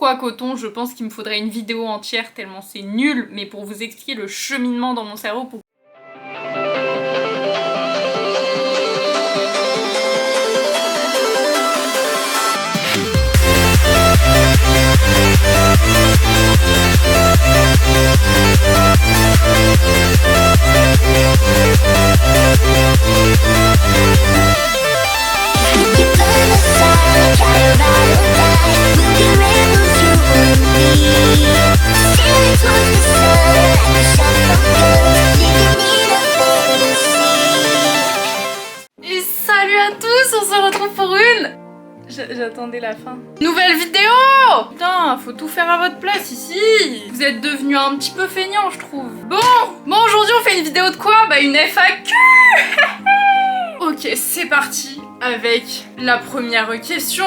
pourquoi coton, je pense qu'il me faudrait une vidéo entière tellement c'est nul, mais pour vous expliquer le cheminement dans mon cerveau pour... Et salut à tous, on se retrouve pour une... J'attendais la fin. Nouvelle vidéo! Putain, faut tout faire à votre place ici. Vous êtes devenus un petit peu feignants, je trouve. Bon, aujourd'hui on fait une vidéo de quoi? Bah une FAQ. Ok, c'est parti avec la première question.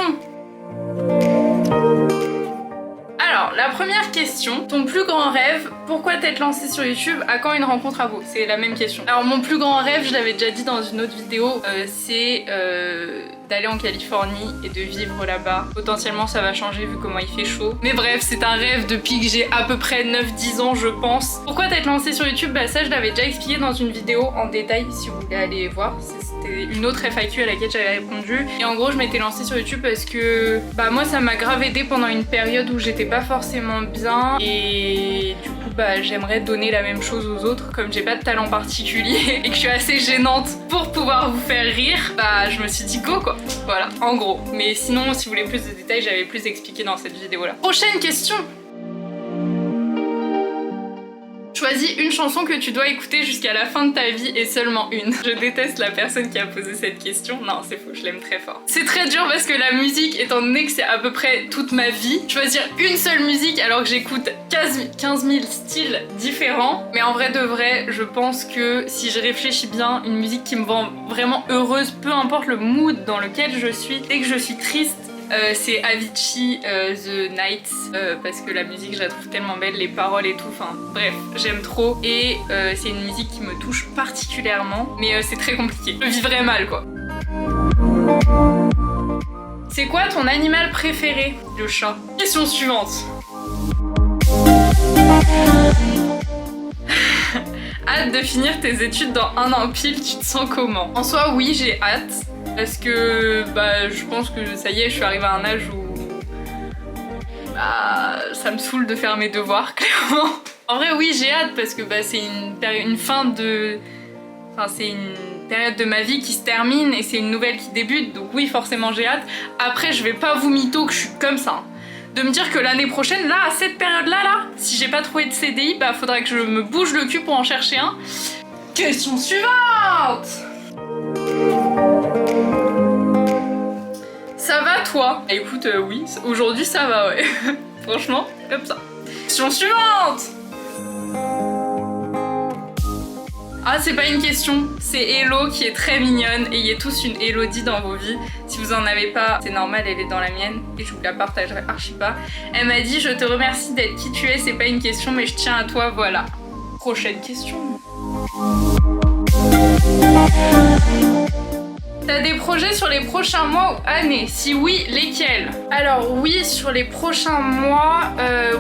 Alors, la première question, ton plus grand rêve, pourquoi t'être lancé sur YouTube, à quand une rencontre à vous? C'est la même question. Alors mon plus grand rêve, je l'avais déjà dit dans une autre vidéo, c'est d'aller en Californie et de vivre là-bas. Potentiellement ça va changer vu comment il fait chaud. Mais bref, c'est un rêve depuis que j'ai à peu près 9-10 ans je pense. Pourquoi t'être lancé sur YouTube? Bah ça je l'avais déjà expliqué dans une vidéo en détail si vous voulez aller voir. C'était une autre FAQ à laquelle j'avais répondu. Et en gros je m'étais lancée sur YouTube parce que bah moi ça m'a grave aidé pendant une période où j'étais pas forcément bien. Et du coup bah j'aimerais donner la même chose aux autres. Comme j'ai pas de talent particulier et que je suis assez gênante pour pouvoir vous faire rire, bah je me suis dit go quoi. Voilà, en gros. Mais sinon, si vous voulez plus de détails, j'avais plus expliqué dans cette vidéo-là. Prochaine question. Choisis une chanson que tu dois écouter jusqu'à la fin de ta vie et seulement une. Je déteste la personne qui a posé cette question. Non, c'est faux, je l'aime très fort. C'est très dur parce que la musique, étant donné que c'est à peu près toute ma vie, choisir une seule musique alors que j'écoute 15 000 styles différents. Mais en vrai de vrai, je pense que si je réfléchis bien, une musique qui me rend vraiment heureuse, peu importe le mood dans lequel je suis, dès que je suis triste, c'est Avicii, The Nights, parce que la musique je la trouve tellement belle, les paroles et tout, enfin bref, j'aime trop et c'est une musique qui me touche particulièrement, mais c'est très compliqué, je vivrais mal quoi. C'est quoi ton animal préféré? Le chat. Question suivante. Hâte de finir tes études dans un an pile, tu te sens comment? En soi oui, j'ai hâte. Parce que bah, je pense que ça y est, je suis arrivée à un âge où bah, ça me saoule de faire mes devoirs, clairement. En vrai, oui, j'ai hâte parce que bah, c'est une fin de... Enfin, c'est une période de ma vie qui se termine et c'est une nouvelle qui débute, donc oui, forcément, j'ai hâte. Après, je vais pas vous mytho que je suis comme ça. De me dire que l'année prochaine, là, à cette période-là, si j'ai pas trouvé de CDI, bah, faudra que je me bouge le cul pour en chercher un. Question suivante! Ça va toi? Écoute, oui, aujourd'hui ça va, ouais. Franchement, comme ça. Question suivante! Ah, c'est pas une question, c'est Hello qui est très mignonne et il y a tous une Elodie dans vos vies. Si vous en avez pas, c'est normal, elle est dans la mienne et je vous la partagerai archi pas. Elle m'a dit, je te remercie d'être qui tu es, c'est pas une question mais je tiens à toi, voilà. Prochaine question. T'as des projets sur les prochains mois ou années? Si oui, lesquels? Alors oui, sur les prochains mois,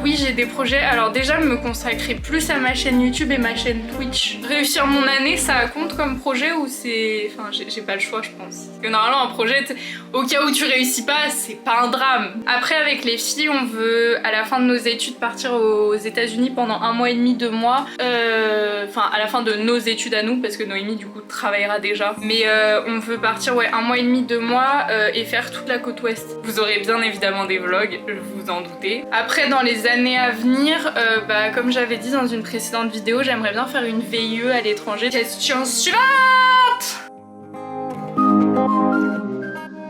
oui j'ai des projets. Alors déjà me consacrer plus à ma chaîne YouTube et ma chaîne Twitch. Réussir mon année, ça compte comme projet ou c'est... Enfin j'ai pas le choix je pense. Parce que normalement un projet, au cas où tu réussis pas, c'est pas un drame. Après avec les filles, on veut à la fin de nos études partir aux États-Unis pendant 1 mois et demi, 2 mois. Enfin à la fin de nos études à nous, parce que Noémie du coup travaillera déjà. Mais on veut partir ouais 1 mois et demi, 2 mois et faire toute la côte ouest. Vous aurez bien évidemment des vlogs, je vous en doutez. Après dans les années à venir, bah, comme j'avais dit dans une précédente vidéo, j'aimerais bien faire une VIE à l'étranger. Question suivante!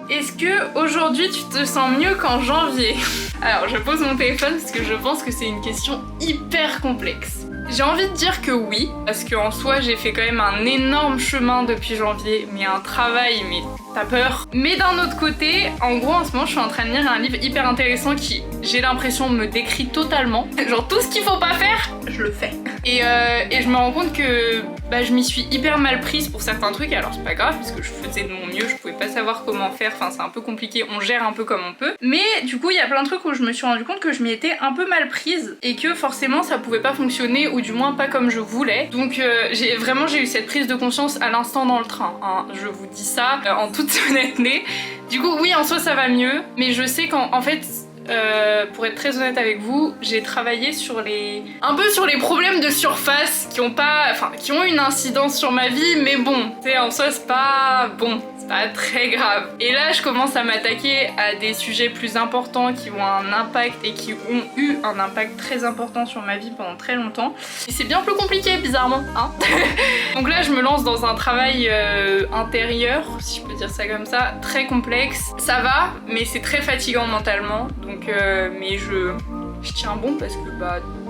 Est-ce que aujourd'hui tu te sens mieux qu'en janvier? Alors je pose mon téléphone parce que je pense que c'est une question hyper complexe. J'ai envie de dire que oui, parce qu'en soi j'ai fait quand même un énorme chemin depuis janvier, mais un travail, mais t'as peur. Mais d'un autre côté, en gros en ce moment je suis en train de lire un livre hyper intéressant qui, j'ai l'impression, me décrit totalement. Genre tout ce qu'il faut pas faire, je le fais. Et je me rends compte que je m'y suis hyper mal prise pour certains trucs, alors c'est pas grave parce que je faisais de mon mieux, je pouvais pas savoir comment faire, enfin c'est un peu compliqué, on gère un peu comme on peut. Mais du coup il y a plein de trucs où je me suis rendu compte que je m'y étais un peu mal prise et que forcément ça pouvait pas fonctionner ou du moins pas comme je voulais. Donc j'ai eu cette prise de conscience à l'instant dans le train, hein. Je vous dis ça en toute honnêteté. Du coup oui en soi ça va mieux, mais je sais qu'en fait pour être très honnête avec vous, j'ai travaillé sur un peu sur les problèmes de surface qui ont une incidence sur ma vie, mais bon, tu sais, en soi c'est pas très grave. Et là je commence à m'attaquer à des sujets plus importants qui ont un impact et qui ont eu un impact très important sur ma vie pendant très longtemps. Et c'est bien plus compliqué bizarrement, hein. Donc là je me lance dans un travail intérieur, si je peux dire ça comme ça, très complexe. Ça va, mais c'est très fatigant mentalement. Donc mais je tiens bon parce que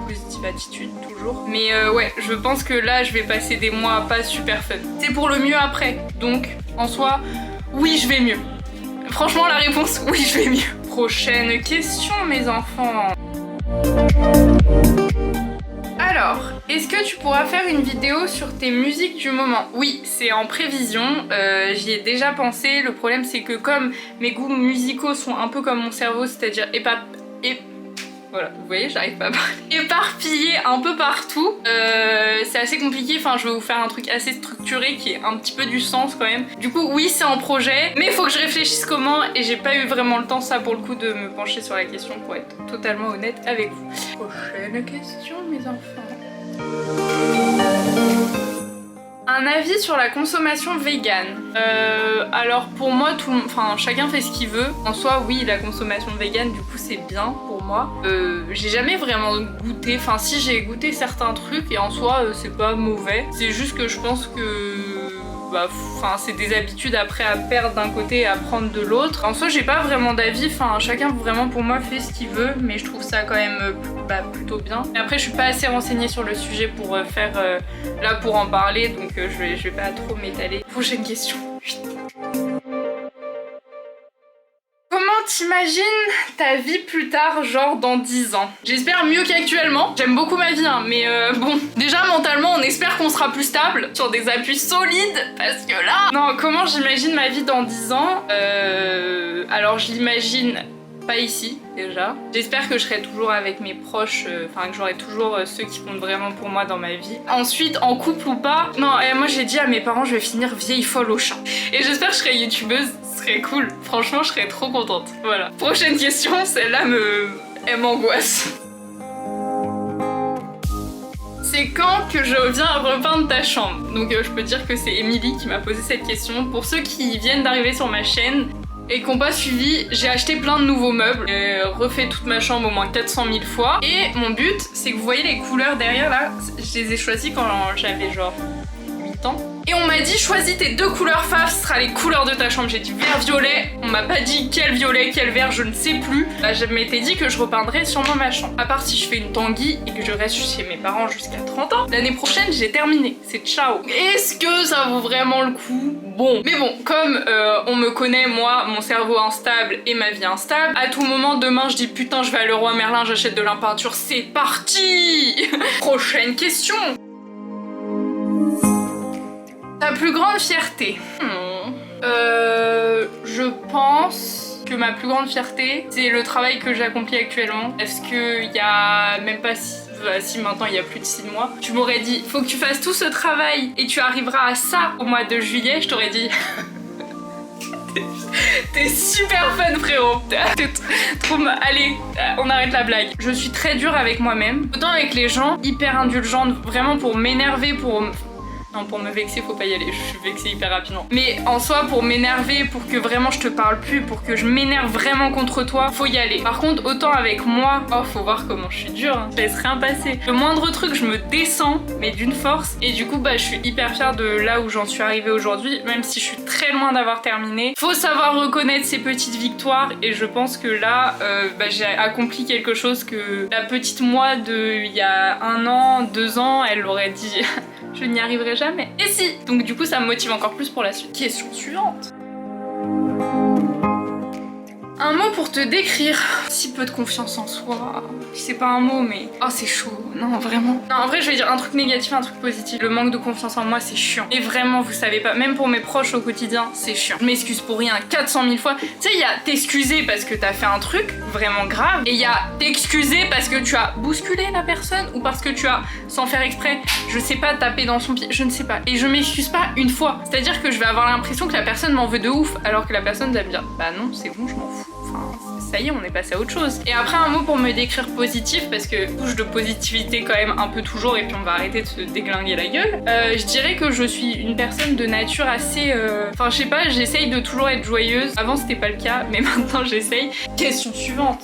positive attitude toujours. Mais ouais, je pense que là je vais passer des mois pas super fun. C'est pour le mieux après. Donc en soi, oui je vais mieux. Franchement la réponse, oui je vais mieux. Prochaine question mes enfants. Alors, est-ce que tu pourras faire une vidéo sur tes musiques du moment? Oui, c'est en prévision, j'y ai déjà pensé. Le problème c'est que comme mes goûts musicaux sont un peu comme mon cerveau, c'est-à-dire voilà, vous voyez, j'arrive pas à parler. Éparpillé un peu partout. C'est assez compliqué, enfin je vais vous faire un truc assez structuré qui ait un petit peu du sens quand même. Du coup oui c'est en projet, mais il faut que je réfléchisse comment et j'ai pas eu vraiment le temps ça pour le coup de me pencher sur la question pour être totalement honnête avec vous. Prochaine question mes enfants. Un avis sur la consommation végane. Alors pour moi, chacun fait ce qu'il veut. En soi, oui, la consommation végane, du coup, c'est bien pour moi. J'ai jamais vraiment goûté. Enfin, si j'ai goûté certains trucs et en soi, c'est pas mauvais. C'est juste que je pense que c'est des habitudes après à perdre d'un côté et à prendre de l'autre. En soi j'ai pas vraiment d'avis, chacun vraiment pour moi fait ce qu'il veut, mais je trouve ça quand même plutôt bien. Et après je suis pas assez renseignée sur le sujet pour pour en parler, donc je vais pas trop m'étaler. Prochaine question. T'imagines ta vie plus tard, genre dans 10 ans? J'espère mieux qu'actuellement. J'aime beaucoup ma vie, hein, mais bon. Déjà, mentalement, on espère qu'on sera plus stable, sur des appuis solides, parce que là... Non, comment j'imagine ma vie dans 10 ans? Alors, je l'imagine pas ici, déjà. J'espère que je serai toujours avec mes proches, que j'aurai toujours ceux qui comptent vraiment pour moi dans ma vie. Ensuite, en couple ou pas... Non, moi j'ai dit à mes parents, je vais finir vieille folle au chat. Et j'espère que je serai youtubeuse. Serait cool, franchement je serais trop contente. Voilà. Prochaine question, celle-là elle m'angoisse. C'est quand que je viens repeindre ta chambre? Donc je peux dire que c'est Émilie qui m'a posé cette question. Pour ceux qui viennent d'arriver sur ma chaîne et qui n'ont pas suivi, j'ai acheté plein de nouveaux meubles, refait toute ma chambre au moins 400 000 fois. Et mon but, c'est que vous voyez les couleurs derrière là, je les ai choisies quand j'avais genre 8 ans. Et on m'a dit choisis tes 2 couleurs fave, ce sera les couleurs de ta chambre. J'ai dit vert violet, on m'a pas dit quel violet, quel vert, je ne sais plus. Je m'étais dit que je repeindrais sûrement ma chambre. À part si je fais une tanguy et que je reste chez mes parents jusqu'à 30 ans. L'année prochaine j'ai terminé, c'est ciao. Est-ce que ça vaut vraiment le coup? Bon. Mais bon, comme on me connaît, moi, mon cerveau instable et ma vie instable, à tout moment demain je dis putain je vais à Leroy Merlin, j'achète de la peinture, c'est parti. Prochaine question. Ta plus grande fierté? Je pense que ma plus grande fierté, c'est le travail que j'accomplis actuellement. Parce que il y a même pas si maintenant il y a plus de 6 mois, tu m'aurais dit faut que tu fasses tout ce travail et tu arriveras à ça au mois de juillet, je t'aurais dit t'es super fun frérot. Allez, on arrête la blague. Je suis très dure avec moi-même, autant avec les gens, hyper indulgente, vraiment pour m'énerver, Non, pour me vexer, faut pas y aller, je suis vexée hyper rapidement. Mais en soi, pour m'énerver, pour que vraiment je te parle plus, pour que je m'énerve vraiment contre toi, faut y aller. Par contre, autant avec moi, oh, faut voir comment je suis dure, hein. Je laisse rien passer. Le moindre truc, je me descends, mais d'une force. Et du coup, bah, je suis hyper fière de là où j'en suis arrivée aujourd'hui, même si je suis très loin d'avoir terminé. Faut savoir reconnaître ses petites victoires, et je pense que là, bah, j'ai accompli quelque chose que la petite moi de il y a 1 an, 2 ans, elle aurait dit je n'y arriverai jamais. Et si! Donc du coup, ça me motive encore plus pour la suite. Question suivante. Un mot pour te décrire. Si peu de confiance en soi. C'est pas un mot, mais... Oh, c'est chaud. Non, vraiment. Non, en vrai, je vais dire un truc négatif, un truc positif. Le manque de confiance en moi, c'est chiant. Et vraiment, vous savez pas, même pour mes proches au quotidien, c'est chiant. Je m'excuse pour rien 400 000 fois. Tu sais, il y a t'excuser parce que t'as fait un truc vraiment grave. Et il y a t'excuser parce que tu as bousculé la personne ou parce que tu as, sans faire exprès, je sais pas, tapé dans son pied. Je ne sais pas. Et je m'excuse pas une fois. C'est-à-dire que je vais avoir l'impression que la personne m'en veut de ouf. Alors que la personne va me dire, bah non, c'est bon, je m'en fous. Enfin, ça y est, on est passé à autre chose. Et après, un mot pour me décrire positif, parce que touche de positivité quand même un peu toujours, et puis on va arrêter de se déglinguer la gueule. Je dirais que je suis une personne de nature assez... Enfin, je sais pas, j'essaye de toujours être joyeuse. Avant, c'était pas le cas, mais maintenant, j'essaye. Question suivante.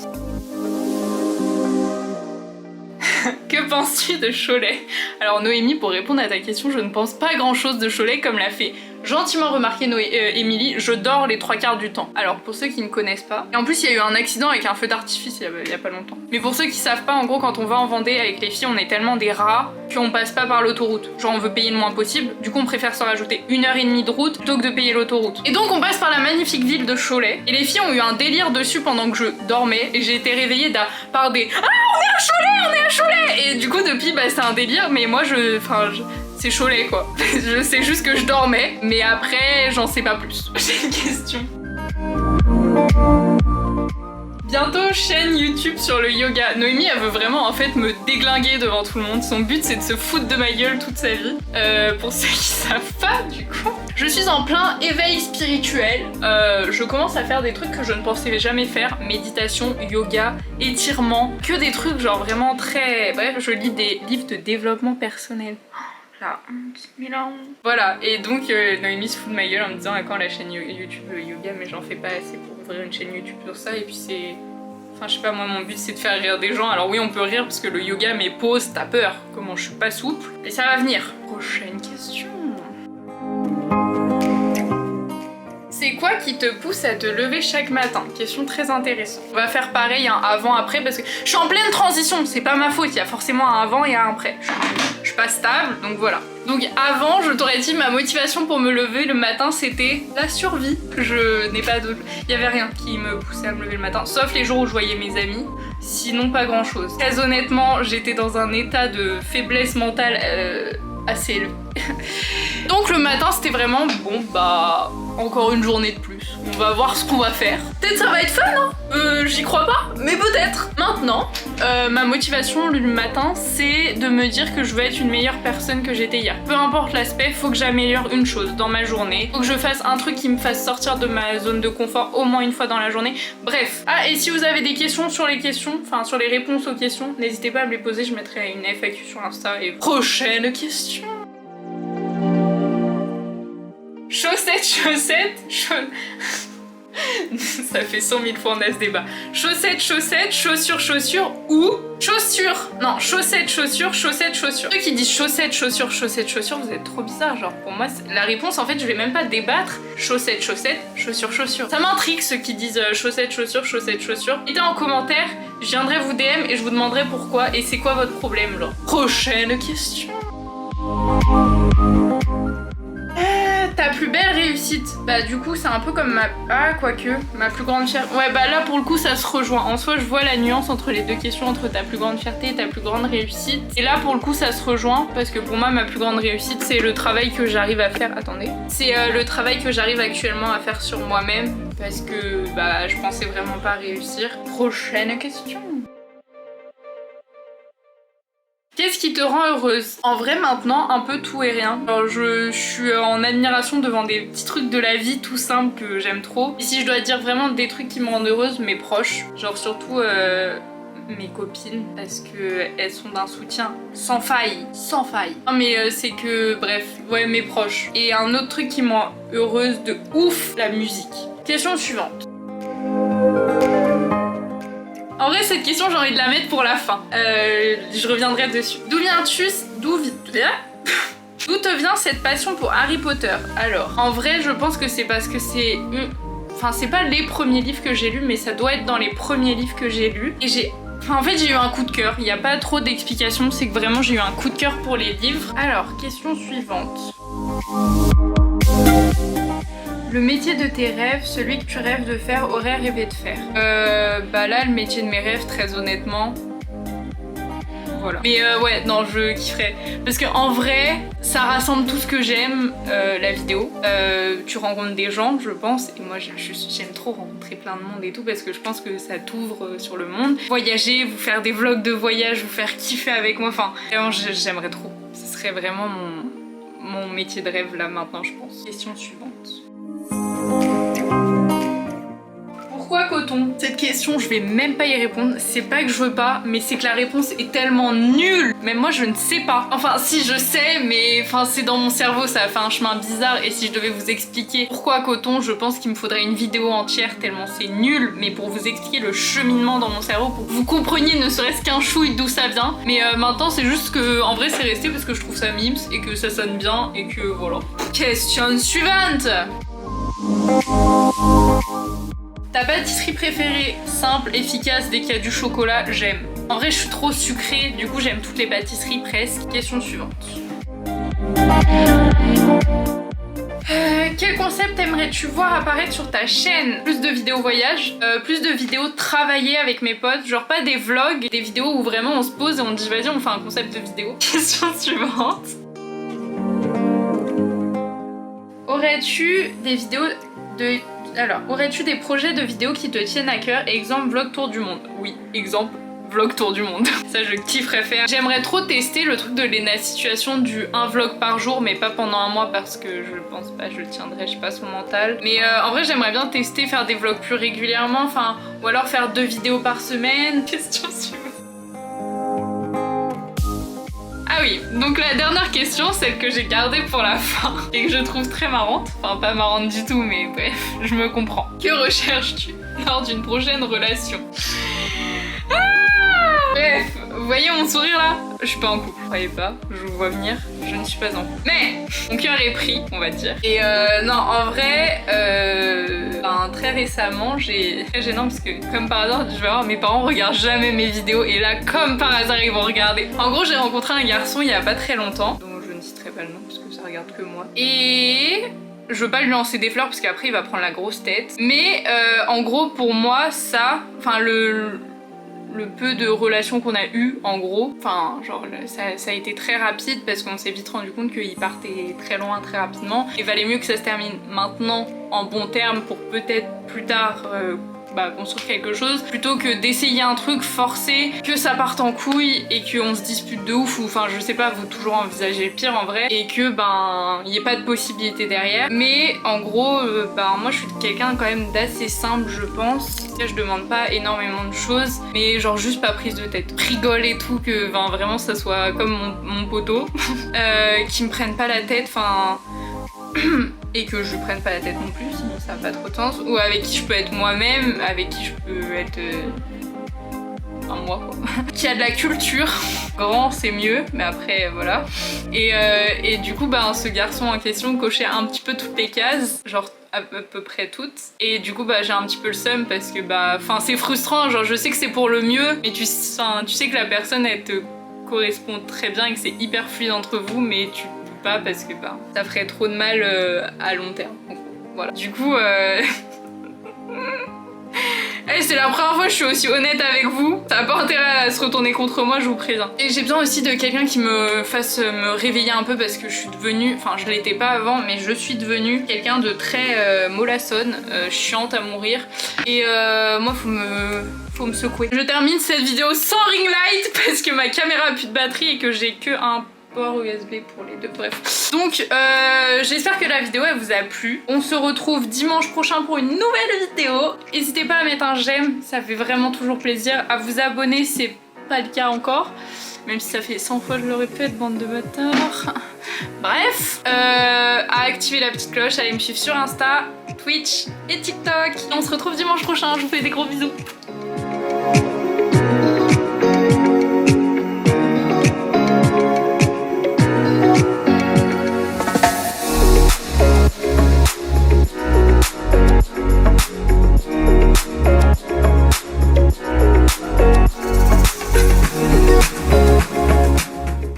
Que penses-tu de Cholet? Alors Noémie, pour répondre à ta question, je ne pense pas grand chose de Cholet, comme l'a fait gentiment remarqué Émilie, je dors les 3/4 du temps. Alors pour ceux qui ne connaissent pas, et en plus il y a eu un accident avec un feu d'artifice il y a pas longtemps. Mais pour ceux qui savent pas, en gros quand on va en Vendée avec les filles, on est tellement des rats qu'on passe pas par l'autoroute. Genre on veut payer le moins possible, du coup on préfère se rajouter 1h30 de route plutôt que de payer l'autoroute. Et donc on passe par la magnifique ville de Cholet, et les filles ont eu un délire dessus pendant que je dormais, et j'ai été réveillée par des « Ah, on est à Cholet, on est à Cholet !» Et du coup depuis, bah c'est un délire, mais moi c'est Cholet quoi. Je sais juste que je dormais, mais après j'en sais pas plus. J'ai une question. Bientôt chaîne YouTube sur le yoga. Noémie elle veut vraiment en fait me déglinguer devant tout le monde. Son but c'est de se foutre de ma gueule toute sa vie. Pour ceux qui savent pas du coup. Je suis en plein éveil spirituel. Je commence à faire des trucs que je ne pensais jamais faire. Méditation, yoga, étirement. Que des trucs genre vraiment très... Bref, je lis des livres de développement personnel. La honte, mais la honte. Voilà, et donc Noémie se fout de ma gueule en me disant à quand la chaîne YouTube yoga, mais j'en fais pas assez pour ouvrir une chaîne YouTube sur ça, et puis c'est... Enfin je sais pas, moi mon but c'est de faire rire des gens, alors oui on peut rire parce que le yoga mes poses, t'as peur, comment je suis pas souple, et ça va venir. Prochaine question. C'est quoi qui te pousse à te lever chaque matin? Question très intéressante. On va faire pareil, un avant-après, parce que je suis en pleine transition, c'est pas ma faute, il y a forcément un avant et un après. Je suis pas stable, donc voilà. Donc avant, je t'aurais dit ma motivation pour me lever le matin, c'était la survie. Je n'ai pas d'autre... Il y avait rien qui me poussait à me lever le matin, sauf les jours où je voyais mes amis. Sinon, pas grand-chose. Très honnêtement, j'étais dans un état de faiblesse mentale assez élevé. Donc le matin, c'était vraiment, bon bah... encore une journée de plus. On va voir ce qu'on va faire. Peut-être ça va être fun, hein. J'y crois pas, mais peut-être. Maintenant, ma motivation le matin, c'est de me dire que je veux être une meilleure personne que j'étais hier. Peu importe l'aspect, faut que j'améliore une chose dans ma journée. Faut que je fasse un truc qui me fasse sortir de ma zone de confort au moins une fois dans la journée. Bref. Ah, et si vous avez des questions sur les questions, enfin sur les réponses aux questions, n'hésitez pas à me les poser, je mettrai une FAQ sur Insta. Et prochaine question. Chaussettes, ça fait 100 000 fois on a ce débat. Chaussettes, chaussures ou chaussures. Non, chaussettes, chaussures. Ceux qui disent chaussettes, chaussures, vous êtes trop bizarres. Genre pour moi, la réponse en fait, je vais même pas débattre. Chaussettes, chaussures. Ça m'intrigue ceux qui disent chaussettes, chaussures. Mettez en commentaire, je viendrai vous DM et je vous demanderai pourquoi et c'est quoi votre problème genre. Prochaine question. Ta plus belle réussite? Bah du coup c'est un peu comme ma... Ah quoique, ma plus grande fierté... Ouais bah là pour le coup ça se rejoint. En soi je vois la nuance entre les deux questions, entre ta plus grande fierté et ta plus grande réussite. Et là pour le coup ça se rejoint parce que pour moi ma plus grande réussite c'est le travail que j'arrive à faire... Attendez. C'est le travail que j'arrive actuellement à faire sur moi-même parce que bah je pensais vraiment pas réussir. Prochaine question. Qu'est-ce qui te rend heureuse? En vrai maintenant, un peu tout et rien. Alors, je suis en admiration devant des petits trucs de la vie tout simples que j'aime trop. Et si je dois dire vraiment des trucs qui me rendent heureuse, mes proches. Genre surtout mes copines parce que elles sont d'un soutien sans faille, sans faille. Non mais c'est que, bref, ouais, mes proches. Et un autre truc qui me rend heureuse de ouf, la musique. Question suivante. En vrai, cette question, j'ai envie de la mettre pour la fin. Je reviendrai dessus. D'où te vient cette passion pour Harry Potter? Alors, en vrai, je pense que c'est parce que c'est... Enfin, c'est pas les premiers livres que j'ai lus, mais ça doit être dans les premiers livres que j'ai lus. Et j'ai... Enfin, en fait, j'ai eu un coup de cœur. Il n'y a pas trop d'explications, c'est que vraiment, j'ai eu un coup de cœur pour les livres. Alors, question suivante. Le métier de tes rêves, celui que tu rêves de faire, aurais rêvé de faire. Bah là, le métier de mes rêves, très honnêtement... Voilà. Mais ouais, non, je kifferais. Parce qu'en vrai, ça rassemble tout ce que j'aime, la vidéo. Tu rencontres des gens, je pense. Et moi, j'aime trop rencontrer plein de monde et tout parce que je pense que ça t'ouvre sur le monde. Voyager, vous faire des vlogs de voyage, vous faire kiffer avec moi. Enfin, vraiment, j'aimerais trop. Ce serait vraiment mon métier de rêve là maintenant, je pense. Question suivante. Pourquoi coton? Cette question, je vais même pas y répondre. C'est pas que je veux pas, mais c'est que la réponse est tellement nulle. Même moi, je ne sais pas. Enfin, si, je sais, mais enfin, c'est dans mon cerveau, ça a fait un chemin bizarre. Et si je devais vous expliquer pourquoi coton, je pense qu'il me faudrait une vidéo entière tellement c'est nul. Mais pour vous expliquer le cheminement dans mon cerveau, pour que vous compreniez ne serait-ce qu'un chouille d'où ça vient. Mais maintenant, c'est juste que, en vrai, c'est resté parce que je trouve ça mimes et que ça sonne bien et que voilà. Question suivante. Ta pâtisserie préférée? Simple, efficace, dès qu'il y a du chocolat, j'aime. En vrai, je suis trop sucrée, du coup j'aime toutes les pâtisseries presque. Question suivante. Quel concept aimerais-tu voir apparaître sur ta chaîne? Plus de vidéos voyage, plus de vidéos travaillées avec mes potes, genre pas des vlogs, des vidéos où vraiment on se pose et on dit vas-y on fait un concept de vidéo. Question suivante. Aurais-tu des vidéos de... Alors, aurais-tu des projets de vidéos qui te tiennent à cœur? Exemple, vlog tour du monde. Oui, exemple, vlog tour du monde. Ça, je kifferais faire. J'aimerais trop tester le truc de Lena Situation du 1 vlog par jour, mais pas pendant un mois parce que je pense pas je tiendrai, je sais pas, son mental. Mais en vrai, j'aimerais bien tester, faire des vlogs plus régulièrement, enfin, ou alors faire 2 vidéos par semaine. Question suivante. Ah oui, donc la dernière question, celle que j'ai gardée pour la fin et que je trouve très marrante, enfin pas marrante du tout mais bref, je me comprends. Que recherches-tu lors d'une prochaine relation? Bref, vous voyez mon sourire là? Je suis pas en couple, croyez pas, je vous vois venir, je ne suis pas en couple. Mais mon cœur est pris, on va dire. Et non, en vrai, très récemment, très gênant parce que comme par hasard, je vais voir, mes parents regardent jamais mes vidéos et là, comme par hasard, ils vont regarder. En gros, j'ai rencontré un garçon il y a pas très longtemps, dont je ne citerai pas le nom parce que ça regarde que moi. Et... je veux pas lui lancer des fleurs parce qu'après il va prendre la grosse tête. Mais en gros pour moi ça, enfin le peu de relations qu'on a eues en gros, enfin genre ça a été très rapide parce qu'on s'est vite rendu compte qu'il partait très loin très rapidement. Il valait mieux que ça se termine maintenant en bons termes pour peut-être plus tard construire quelque chose plutôt que d'essayer un truc forcé, que ça parte en couille et qu'on se dispute de ouf ou enfin je sais pas, vous toujours envisager le pire en vrai et que il n'y ait pas de possibilité derrière. Mais en gros moi je suis quelqu'un quand même d'assez simple je pense. Je demande pas énormément de choses mais genre juste pas prise de tête. Rigole et tout, que vraiment ça soit comme mon poteau qui me prenne pas la tête, enfin et que je prenne pas la tête non plus sinon ça n'a pas trop de sens, ou avec qui je peux être moi-même, avec qui je peux être moi quoi. Qui a de la culture, grand c'est mieux mais après voilà. Et du coup ce garçon en question cochait un petit peu toutes les cases, genre à peu près toutes, et du coup j'ai un petit peu le seum parce que c'est frustrant, genre je sais que c'est pour le mieux mais tu sais que la personne elle te correspond très bien et que c'est hyper fluide entre vous mais tu pas parce que ça ferait trop de mal à long terme. Donc, voilà. Du coup c'est la première fois que je suis aussi honnête avec vous. Ça n'a pas intérêt à se retourner contre moi, je vous préviens. Et j'ai besoin aussi de quelqu'un qui me fasse me réveiller un peu parce que je suis devenue, enfin je l'étais pas avant, mais je suis devenue quelqu'un de très mollassonne, chiante à mourir. Et moi faut me secouer. Je termine cette vidéo sans ring light parce que ma caméra a plus de batterie et que j'ai que un port USB pour les deux, bref. Donc j'espère que la vidéo elle vous a plu. On se retrouve dimanche prochain pour une nouvelle vidéo. N'hésitez pas à mettre un j'aime, ça fait vraiment toujours plaisir. À vous abonner, c'est pas le cas encore. Même si ça fait 100 fois que je le répète, bande de bâtards. Bref, à activer la petite cloche, allez me suivre sur Insta, Twitch et TikTok. On se retrouve dimanche prochain, je vous fais des gros bisous.